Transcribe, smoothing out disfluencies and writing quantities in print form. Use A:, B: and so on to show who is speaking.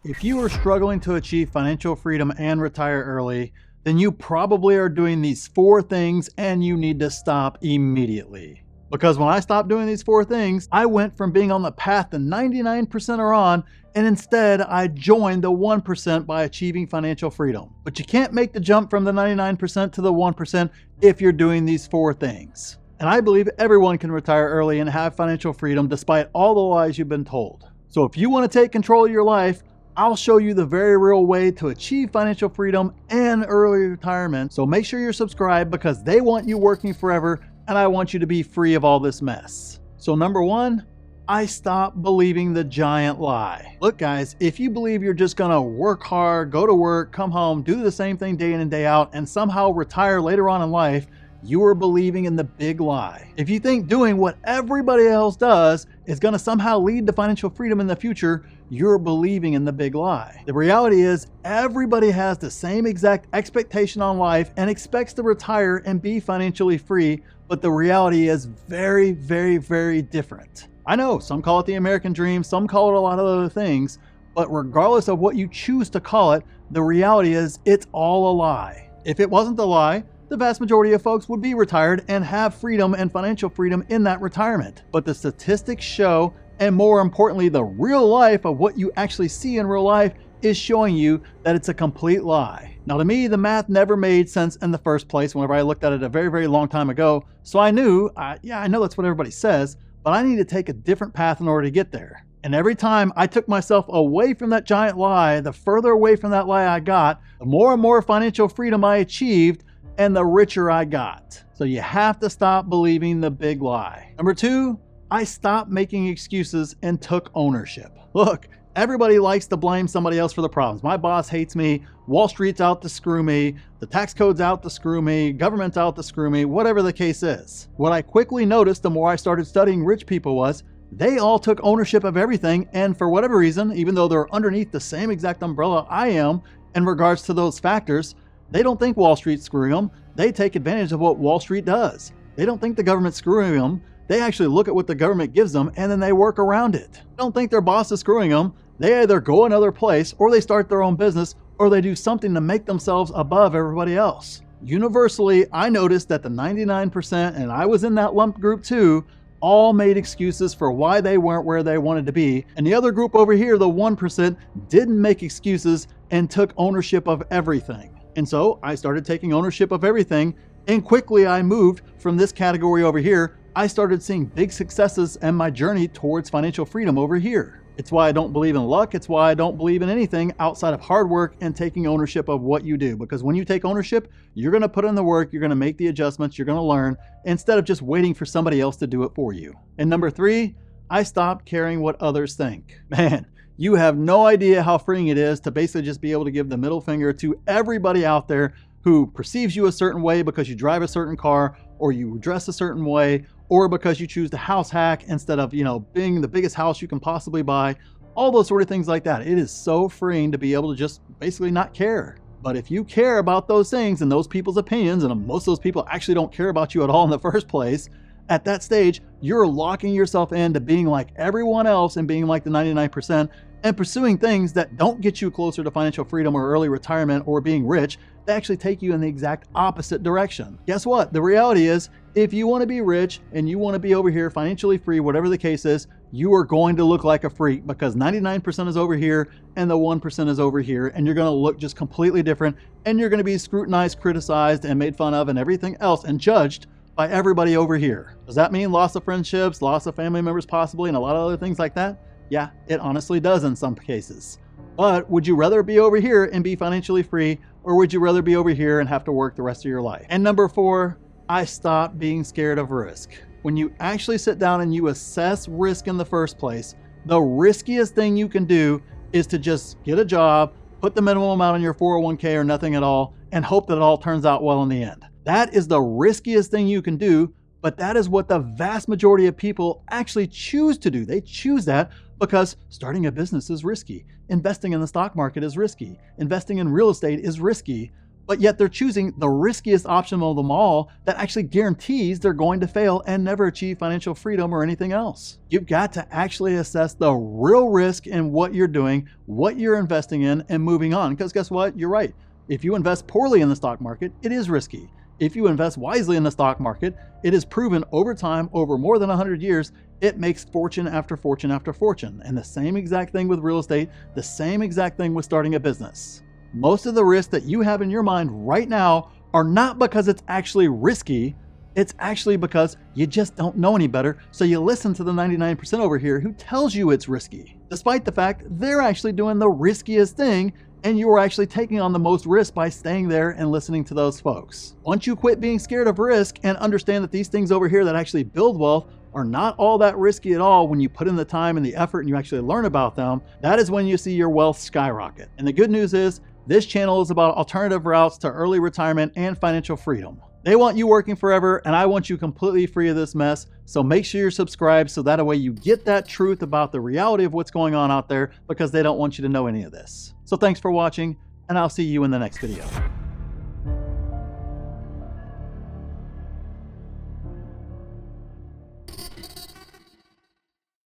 A: If you are struggling to achieve financial freedom and retire early, then you probably are doing these 4 things and you need to stop immediately. Because when I stopped doing these 4 things, I went from being on the path the 99% are on, and instead I joined the 1% by achieving financial freedom. But you can't make the jump from the 99% to the 1% if you're doing these 4 things. And I believe everyone can retire early and have financial freedom despite all the lies you've been told. So if you want to take control of your life, I'll show you the very real way to achieve financial freedom and early retirement. So make sure you're subscribed because they want you working forever and I want you to be free of all this mess. So number 1, I stopped believing the giant lie. Look guys, if you believe you're just gonna work hard, go to work, come home, do the same thing day in and day out, and somehow retire later on in life, you are believing in the big lie. If you think doing what everybody else does is going to somehow lead to financial freedom in the future, you're believing in the big lie. The reality is everybody has the same exact expectation on life and expects to retire and be financially free, but the reality is very, very, very different. I know some call it the American dream, some call it a lot of other things, but regardless of what you choose to call it, the reality is it's all a lie. If it wasn't a lie, the vast majority of folks would be retired and have freedom and financial freedom in that retirement. But the statistics show, and more importantly, the real life of what you actually see in real life is showing you that it's a complete lie. Now to me, the math never made sense in the first place whenever I looked at it a very, very long time ago. So I knew, I know that's what everybody says, but I need to take a different path in order to get there. And every time I took myself away from that giant lie, the further away from that lie I got, the more and more financial freedom I achieved, and the richer I got. So you have to stop believing the big lie. Number 2, I stopped making excuses and took ownership. Look, everybody likes to blame somebody else for the problems. My boss hates me, Wall Street's out to screw me, the tax code's out to screw me, government's out to screw me, whatever the case is. What I quickly noticed the more I started studying rich people was, they all took ownership of everything, and for whatever reason, even though they're underneath the same exact umbrella I am in regards to those factors, they don't think Wall Street's screwing them. They take advantage of what Wall Street does. They don't think the government's screwing them. They actually look at what the government gives them and then they work around it. They don't think their boss is screwing them. They either go another place or they start their own business or they do something to make themselves above everybody else. Universally, I noticed that the 99%, and I was in that lump group too, all made excuses for why they weren't where they wanted to be. And the other group over here, the 1%, didn't make excuses and took ownership of everything. And so I started taking ownership of everything, and quickly I moved from this category over here. I started seeing big successes and my journey towards financial freedom over here. It's why I don't believe in luck. It's why I don't believe in anything outside of hard work and taking ownership of what you do. Because when you take ownership, you're going to put in the work, you're going to make the adjustments, you're going to learn, instead of just waiting for somebody else to do it for you. And number 3, I stopped caring what others think. Man, you have no idea how freeing it is to basically just be able to give the middle finger to everybody out there who perceives you a certain way because you drive a certain car or you dress a certain way or because you choose to house hack instead of, being the biggest house you can possibly buy, all those sort of things like that. It is so freeing to be able to just basically not care. But if you care about those things and those people's opinions, and most of those people actually don't care about you at all in the first place, at that stage, you're locking yourself into being like everyone else and being like the 99% and pursuing things that don't get you closer to financial freedom or early retirement or being rich. They actually take you in the exact opposite direction. Guess what? The reality is, if you want to be rich and you want to be over here financially free, whatever the case is, you are going to look like a freak because 99% is over here and the 1% is over here, and you're going to look just completely different, and you're going to be scrutinized, criticized, and made fun of and everything else and judged by everybody over here. Does that mean loss of friendships, loss of family members possibly, and a lot of other things like that? Yeah, it honestly does in some cases. But would you rather be over here and be financially free, or would you rather be over here and have to work the rest of your life? And number 4, I stopped being scared of risk. When you actually sit down and you assess risk in the first place, the riskiest thing you can do is to just get a job, put the minimum amount in your 401k or nothing at all, and hope that it all turns out well in the end. That is the riskiest thing you can do, but that is what the vast majority of people actually choose to do. They choose that because starting a business is risky. Investing in the stock market is risky. Investing in real estate is risky. but yet they're choosing the riskiest option of them all that actually guarantees they're going to fail and never achieve financial freedom or anything else. You've got to actually assess the real risk in what you're doing, what you're investing in, and moving on. Because guess what? You're right. If you invest poorly in the stock market, it is risky. If you invest wisely in the stock market, it is proven over time, over more than 100 years, it makes fortune after fortune after fortune. And the same exact thing with real estate, the same exact thing with starting a business. Most of the risks that you have in your mind right now are not because it's actually risky. It's actually because you just don't know any better. So you listen to the 99% over here who tells you it's risky, despite the fact they're actually doing the riskiest thing. And you are actually taking on the most risk by staying there and listening to those folks. Once you quit being scared of risk and understand that these things over here that actually build wealth are not all that risky at all, when you put in the time and the effort and you actually learn about them, that is when you see your wealth skyrocket. And the good news is this channel is about alternative routes to early retirement and financial freedom. They want you working forever, and I want you completely free of this mess. So make sure you're subscribed so that way you get that truth about the reality of what's going on out there, because they don't want you to know any of this. So thanks for watching, and I'll see you in the next video.